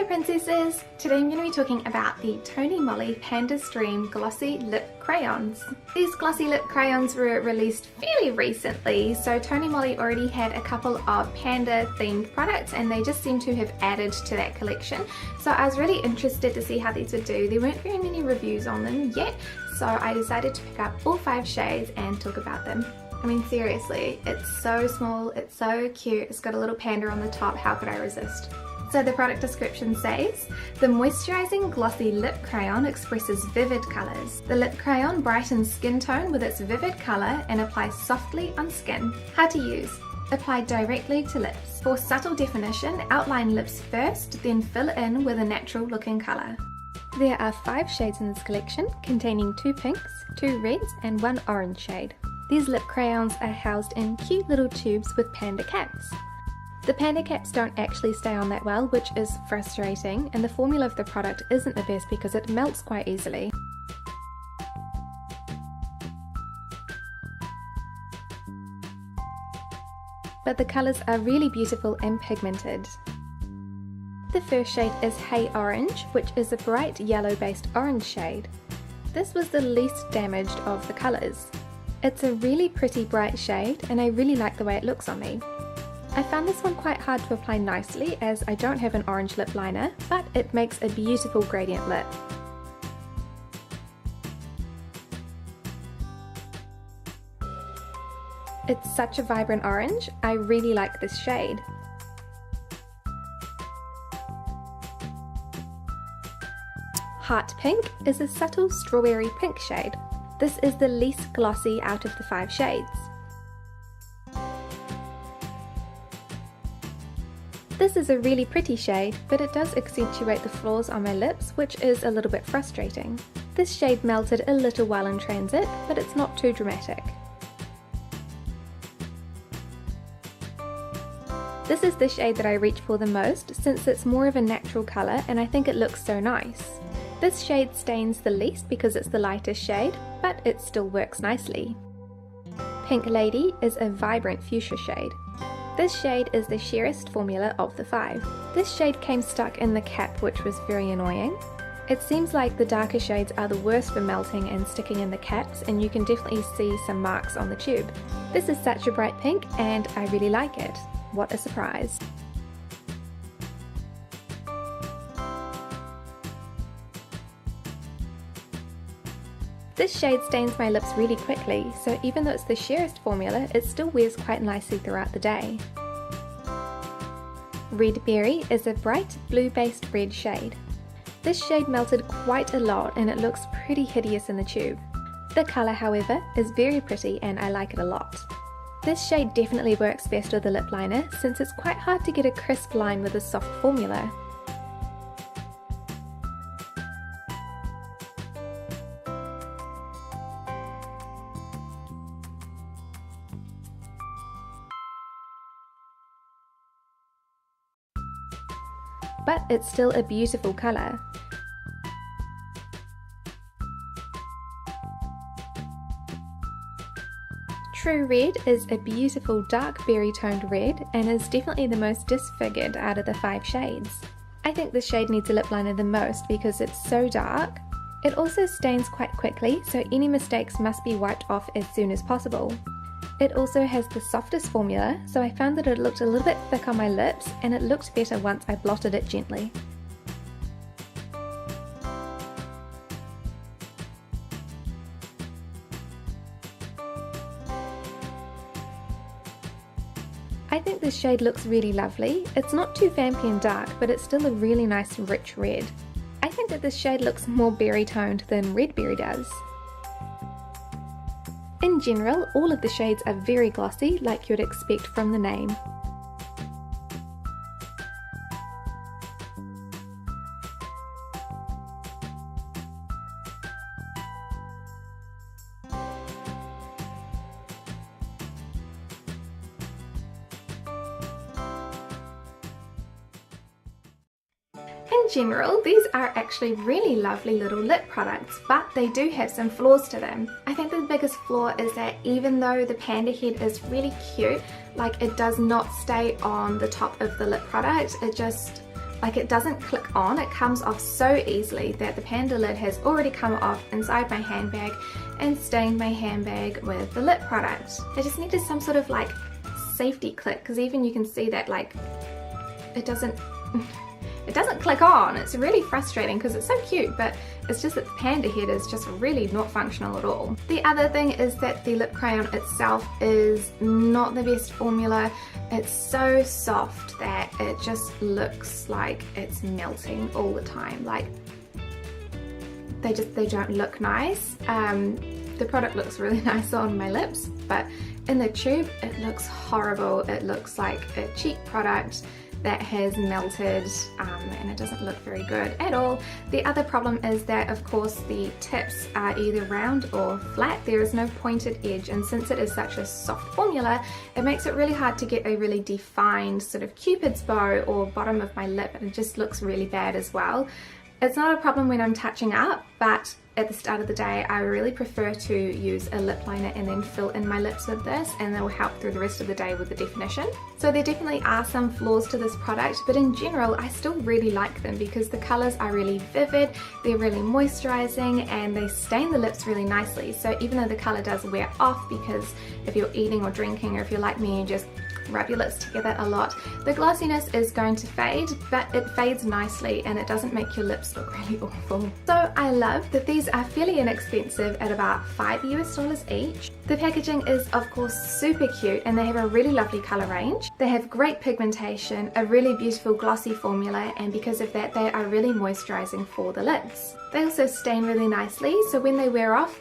princesses! Today I'm going to be talking about the Moly Panda Stream Glossy Lip Crayons. These glossy lip crayons were released fairly recently, so Moly already had a couple of panda themed products and they just seem to have added to that collection. So I was really interested to see how these would do. There weren't very many reviews on them yet, so I decided to pick up all 5 shades and talk about them. I mean, seriously, it's so small, it's so cute, it's got a little panda on the top, how could I resist? So the product description says, the moisturizing glossy lip crayon expresses vivid colors. The lip crayon brightens skin tone with its vivid color and applies softly on skin. How to use. Apply directly to lips. For subtle definition, outline lips first, then fill in with a natural looking color. There are 5 shades in this collection, containing 2 pinks, 2 reds and 1 orange shade. These lip crayons are housed in cute little tubes with panda caps. The panda caps don't actually stay on that well, which is frustrating, and the formula of the product isn't the best because it melts quite easily. But the colours are really beautiful and pigmented. The first shade is Hey Orange, which is a bright yellow based orange shade. This was the least damaged of the colours. It's a really pretty bright shade and I really like the way it looks on me. I found this one quite hard to apply nicely as I don't have an orange lip liner, but it makes a beautiful gradient lip. It's such a vibrant orange, I really like this shade. Heart Pink is a subtle strawberry pink shade. This is the least glossy out of the 5 shades. This is a really pretty shade, but it does accentuate the flaws on my lips, which is a little bit frustrating. This shade melted a little while in transit, but it's not too dramatic. This is the shade that I reach for the most, since it's more of a natural colour and I think it looks so nice. This shade stains the least because it's the lightest shade, but it still works nicely. Pink Lady is a vibrant fuchsia shade. This shade is the sheerest formula of the 5. This shade came stuck in the cap, which was very annoying. It seems like the darker shades are the worst for melting and sticking in the caps, and you can definitely see some marks on the tube. This is such a bright pink and I really like it. What a surprise. This shade stains my lips really quickly, so even though it's the sheerest formula, it still wears quite nicely throughout the day. Red Berry is a bright blue-based red shade. This shade melted quite a lot and it looks pretty hideous in the tube. The colour, however, is very pretty and I like it a lot. This shade definitely works best with a lip liner since it's quite hard to get a crisp line with a soft formula. But it's still a beautiful colour. True Red is a beautiful dark berry toned red and is definitely the most disfigured out of the 5 shades. I think this shade needs a lip liner the most because it's so dark. It also stains quite quickly, so any mistakes must be wiped off as soon as possible. It also has the softest formula, so I found that it looked a little bit thick on my lips and it looked better once I blotted it gently. I think this shade looks really lovely. It's not too vampy and dark, but it's still a really nice rich red. I think that this shade looks more berry toned than Red Berry does. In general, all of the shades are very glossy, like you'd expect from the name. In general, these are actually really lovely little lip products, but they do have some flaws to them. I think the biggest flaw is that even though the panda head is really cute, like it does not stay on the top of the lip product, it just Like, it doesn't click on, it comes off so easily that the Panda lid has already come off inside my handbag and stained my handbag with the lip product. I just needed some sort of like safety click, because even you can see that like it doesn't click on. It's really frustrating because it's so cute, but it's just that the Panda head is just really not functional at all. The other thing is that the lip crayon itself is not the best formula. It's so soft that it just looks like it's melting all the time. Like, they don't look nice. The product looks really nice on my lips, but in the tube it looks horrible. It looks like a cheap product that has melted, and it doesn't look very good at all. The other problem is that, of course, the tips are either round or flat. There is no pointed edge, and since it is such a soft formula, it makes it really hard to get a really defined sort of cupid's bow or bottom of my lip, and it just looks really bad as well. It's not a problem when I'm touching up, but at the start of the day I really prefer to use a lip liner and then fill in my lips with this, and that will help through the rest of the day with the definition. So there definitely are some flaws to this product, but in general I still really like them because the colours are really vivid, they're really moisturising, and they stain the lips really nicely. So even though the colour does wear off, because if you're eating or drinking, or if you're like me and just rub your lips together a lot, the glossiness is going to fade, but it fades nicely and it doesn't make your lips look really awful. So I love that these are fairly inexpensive at about $5 US each. The packaging is of course super cute, and they have a really lovely colour range. They have great pigmentation, a really beautiful glossy formula, and because of that they are really moisturising for the lips. They also stain really nicely, so when they wear off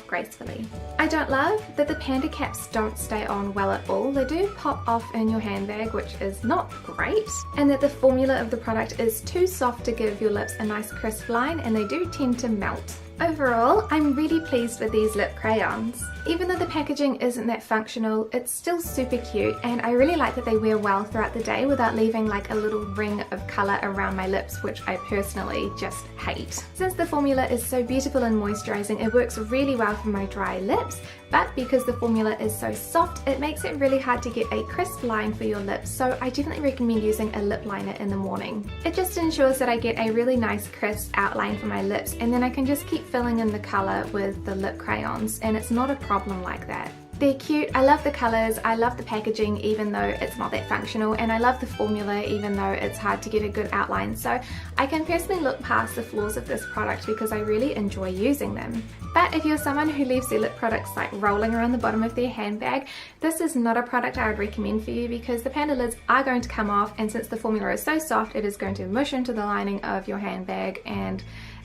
gracefully. I don't love that the Panda caps don't stay on well at all. They do pop off in your handbag, which is not great, and that the formula of the product is too soft to give your lips a nice crisp line, and they do tend to melt. Overall, I'm really pleased with these lip crayons. Even though the packaging isn't that functional, it's still super cute, and I really like that they wear well throughout the day without leaving like a little ring of colour around my lips, which I personally just hate. Since the formula is so beautiful and moisturising, it works really well for my dry lips, but because the formula is so soft, it makes it really hard to get a crisp line for your lips, so I definitely recommend using a lip liner in the morning. It just ensures that I get a really nice crisp outline for my lips, and then I can just keep filling in the colour with the lip crayons, and it's not a problem like that. They're cute, I love the colours, I love the packaging even though it's not that functional, and I love the formula even though it's hard to get a good outline, so I can personally look past the flaws of this product because I really enjoy using them. But if you're someone who leaves their lip products like rolling around the bottom of their handbag, this is not a product I would recommend for you because the Panda lids are going to come off, and since the formula is so soft it is going to mush into the lining of your handbag, and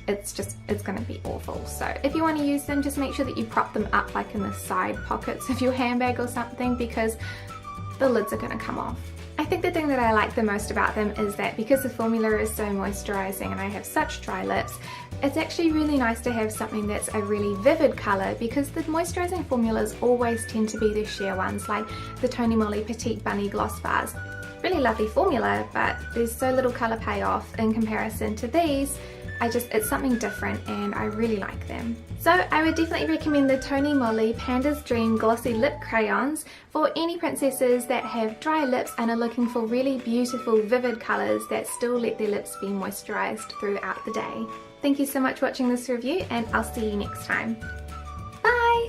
it's going to be awful. So if you want to use them, just make sure that you prop them up like in the side pockets of your handbag or something, because the lids are going to come off. I think the thing that I like the most about them is that because the formula is so moisturising and I have such dry lips, it's actually really nice to have something that's a really vivid colour, because the moisturising formulas always tend to be the sheer ones, like the Tony Moly Petite Bunny Gloss Bars. Really lovely formula, but there's so little colour payoff in comparison to these. It's something different and I really like them. So I would definitely recommend the Tony Moly Panda's Dream Glossy Lip Crayons for any princesses that have dry lips and are looking for really beautiful vivid colours that still let their lips be moisturised throughout the day. Thank you so much for watching this review, and I'll see you next time. Bye!